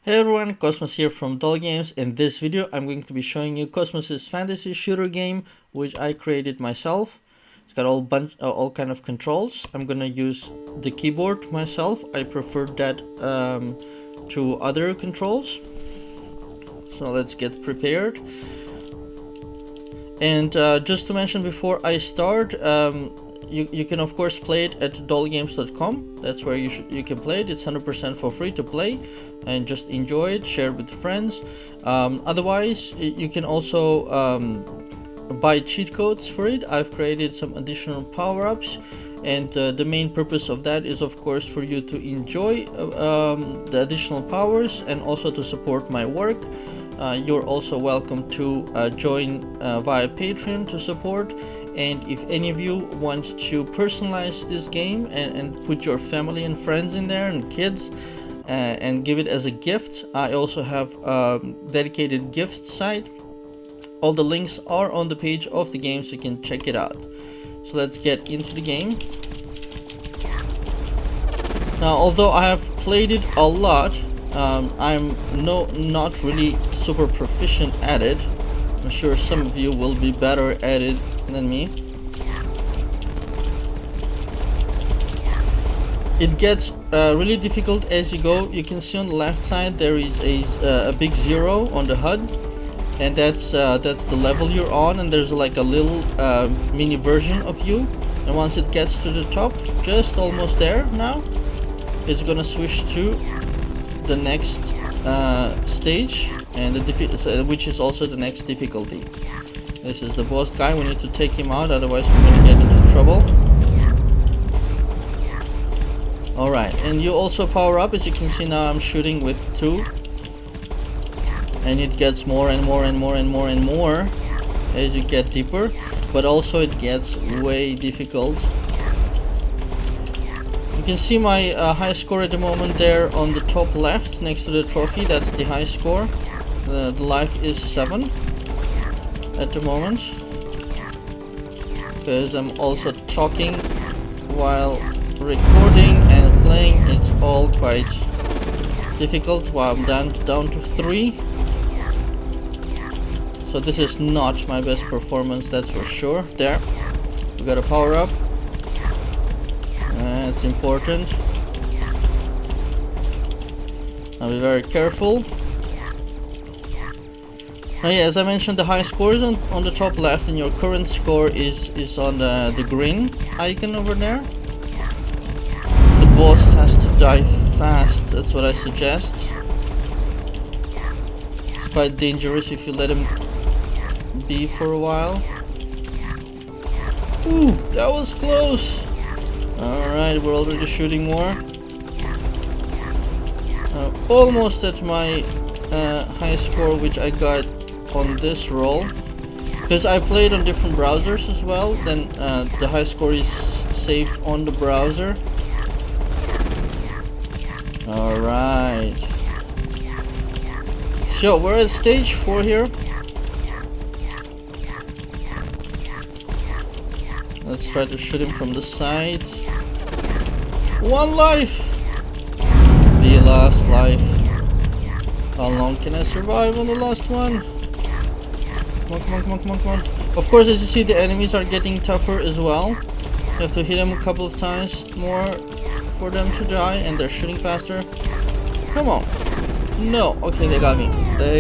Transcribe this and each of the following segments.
Hey everyone, Cosmos here from DolyGames. In this video, I'm going to be showing you Cosmos's fantasy shooter game, which I created myself. It's got all kind of controls. I'm gonna use the keyboard myself. I prefer that to other controls. So let's get prepared. And just to mention before I start, you can of course play it at DolyGames.com. That's where you can play it. It's 100% for free to play, and just enjoy it, share it with friends. Otherwise, you can also buy cheat codes for it. I've created some additional power-ups, and the main purpose of that is of course for you to enjoy the additional powers and also to support my work. You're also welcome to join via Patreon to support. And if any of you want to personalize this game and put your family and friends in there and kids and give it as a gift, I also have a dedicated gift site. All the links are on the page of the game, so you can check it out. So let's get into the game. Now, although I have played it a lot, I'm not really super proficient at it. I'm sure some of you will be better at it than me. It gets really difficult as you go. You can see on the left side there is a big 0 on the HUD, and that's the level you're on, and there's like a little mini version of you, and once it gets to the top, just almost there now, it's gonna switch to the next stage, and which is also the next difficulty. This is the boss guy. We need to take him out, otherwise we're gonna get into trouble. Alright, and you also power up. As you can see now, I'm shooting with 2, and it gets more and more and more and more and more as you get deeper, but also it gets way difficult. You can see my high score at the moment there on the top left next to the trophy. That's the high score. The life is 7 at the moment, because I'm also talking while recording and playing. It's all quite difficult. While I'm down to 3, so this is not my best performance, that's for sure. There, we got a power up. It's important. I'll be very careful. Now, yeah, as I mentioned, the high score is on the top left, and your current score is on the green icon over there. The boss has to die fast, that's what I suggest. It's quite dangerous if you let him be for a while. Ooh, that was close. Alright, we're already shooting more. Almost at my high score, which I got on this roll. Because I played on different browsers as well, then the high score is saved on the browser. Alright. So, we're at stage 4 here. Let's try to shoot him from the side. 1 life! The last life. How long can I survive on the last one? Come on. Of course, as you see, the enemies are getting tougher as well. You have to hit them a couple of times more for them to die, and they're shooting faster. Come on. No. Okay, they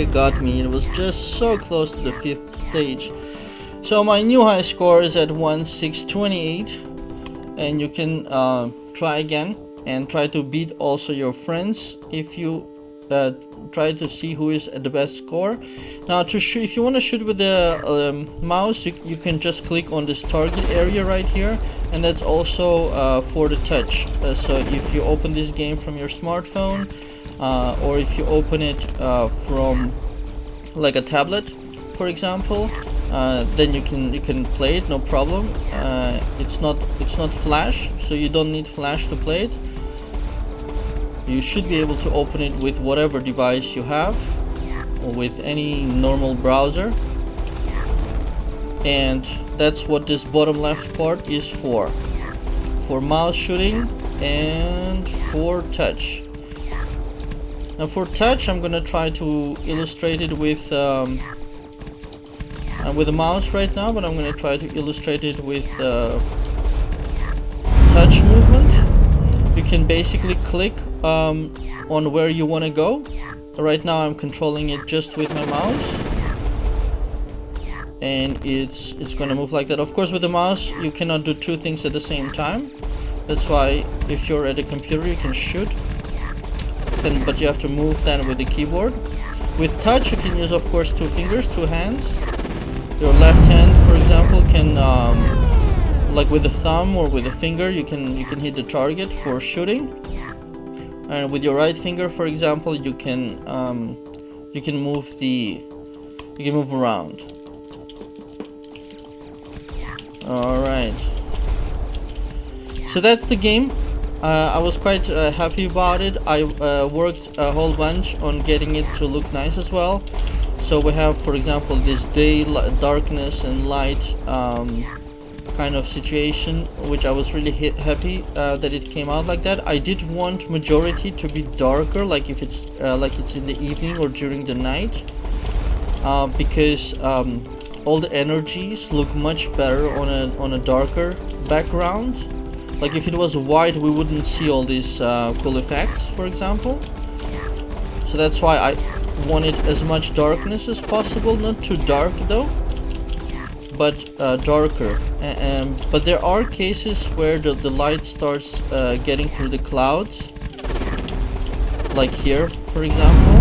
got me. It was just so close to the 5th stage. So my new high score is at 1628, and you can try again and try to beat also your friends if you try to see who is at the best score. Now, to shoot, if you want to shoot with the mouse, you can just click on this target area right here, and that's also for the touch. So if you open this game from your smartphone, or if you open it from like a tablet, for example, then you can play it, no problem. It's not flash, so you don't need flash to play it. You should be able to open it with whatever device you have, or with any normal browser. And that's what this bottom left part is for mouse shooting and for touch. Now for touch, I'm gonna try to illustrate it with a mouse right now, but I'm gonna try to illustrate it with touch movement. You can basically click on where you want to go. Right now I'm controlling it just with my mouse, and it's gonna move like that. Of course, with the mouse you cannot do two things at the same time. That's why if you're at a computer you can shoot, but you have to move then with the keyboard. With touch you can use, of course, two fingers, two hands. Your left hand, for example, can like with the thumb or with the finger, you can hit the target for shooting. And with your right finger, for example, you can move around. All right. So that's the game. I was quite happy about it. I worked a whole bunch on getting it to look nice as well. So we have, for example, this day, darkness and light kind of situation, which I was really happy that it came out like that. I did want majority to be darker, like if it's in the evening or during the night, because all the energies look much better on a darker background. Like if it was white, we wouldn't see all these cool effects, for example. So that's why I wanted as much darkness as possible, not too dark though, but darker. But there are cases where the light starts getting through the clouds, like here, for example,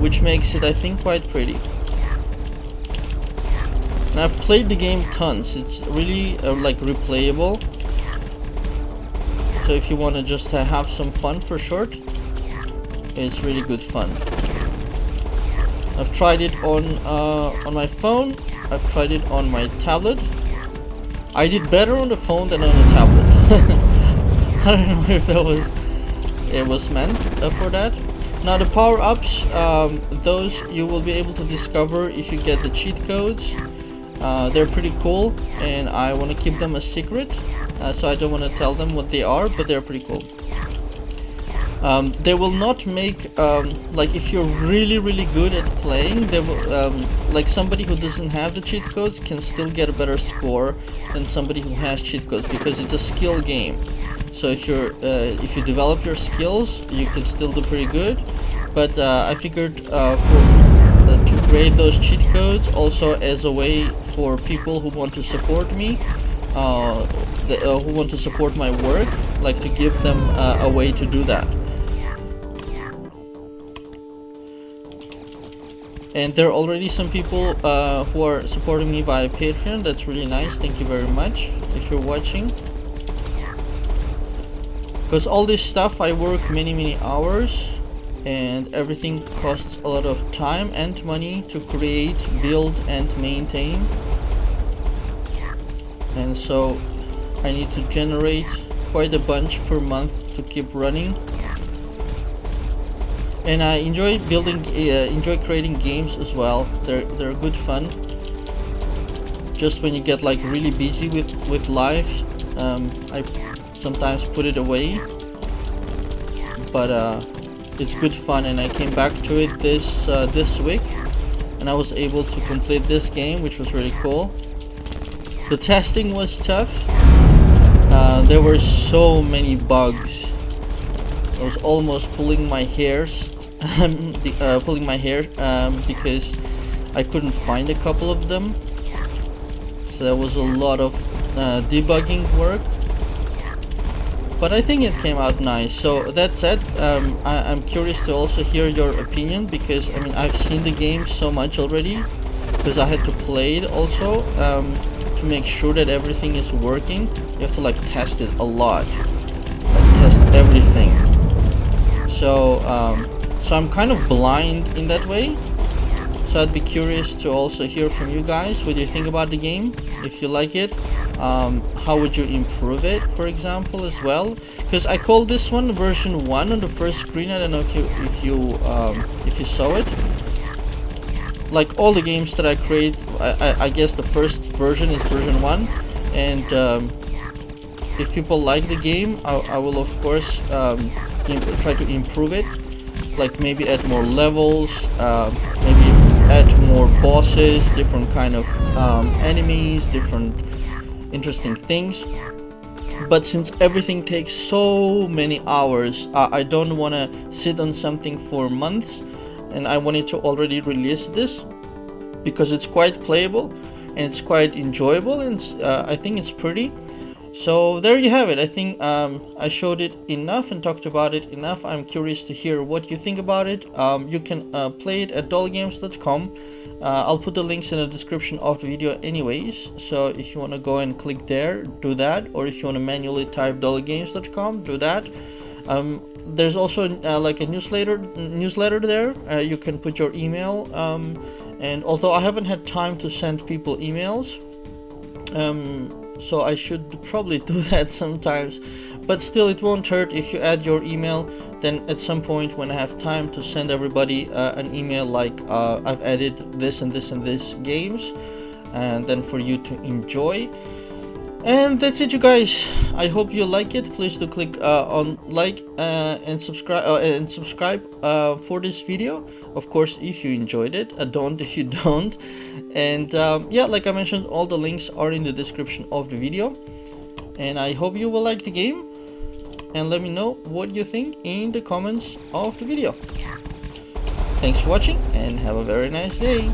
which makes it, I think, quite pretty. And I've played the game tons. It's really like replayable. So if you want to just have some fun for short, it's really good fun. I've tried it on my phone. I've tried it on my tablet. I did better on the phone than on the tablet. I don't know if it was meant for that. Now the power-ups, those you will be able to discover if you get the cheat codes. They're pretty cool, and I want to keep them a secret, so I don't want to tell them what they are, but they're pretty cool. They will not make, like if you're really good at playing, they will, like somebody who doesn't have the cheat codes can still get a better score than somebody who has cheat codes, because it's a skill game. So if you develop your skills, you can still do pretty good. But I figured to create those cheat codes also as a way for people who want to support me, who want to support my work, like to give them a way to do that. And there are already some people who are supporting me via Patreon. That's really nice. Thank you very much if you're watching. Because all this stuff I work many hours, and everything costs a lot of time and money to create, build and maintain. And so I need to generate quite a bunch per month to keep running. And I enjoy creating games as well. They're good fun. Just when you get like really busy with life, I sometimes put it away. But it's good fun, and I came back to it this week, and I was able to complete this game, which was really cool. The testing was tough. There were so many bugs. I was almost pulling my hair because I couldn't find a couple of them. So there was a lot of debugging work, but I think it came out nice. So that said, I'm curious to also hear your opinion, because I mean I've seen the game so much already, because I had to play it also to make sure that everything is working. You have to like test it a lot, like test everything. So I'm kind of blind in that way. So I'd be curious to also hear from you guys what you think about the game. If you like it, how would you improve it, for example, as well? Because I called this one version 1 on the first screen. I don't know if you saw it. Like all the games that I create, I guess the first version is version 1, and if people like the game, I will of course try to improve it. like maybe add more levels, maybe add more bosses, different kind of enemies, different interesting things. But since everything takes so many hours, I don't want to sit on something for months, and I wanted to already release this because it's quite playable and it's quite enjoyable, and I think it's pretty. So there you have it. I think I showed it enough and talked about it enough. I'm curious to hear what you think about it. You can play it at DolyGames.com. I'll put the links in the description of the video anyways, so if you want to go and click there, do that, or if you want to manually type DolyGames.com, do that. There's also like a newsletter there. You can put your email, and although I haven't had time to send people emails, so I should probably do that sometimes, but still it won't hurt if you add your email. Then at some point when I have time to send everybody an email like I've added this and this and this games, and then for you to enjoy. And that's it, you guys. I hope you like it. Please do click on like and subscribe for this video, of course, if you enjoyed it. Don't if you don't. And yeah, like I mentioned, all the links are in the description of the video, and I hope you will like the game, and let me know what you think in the comments of the video. Thanks for watching and have a very nice day.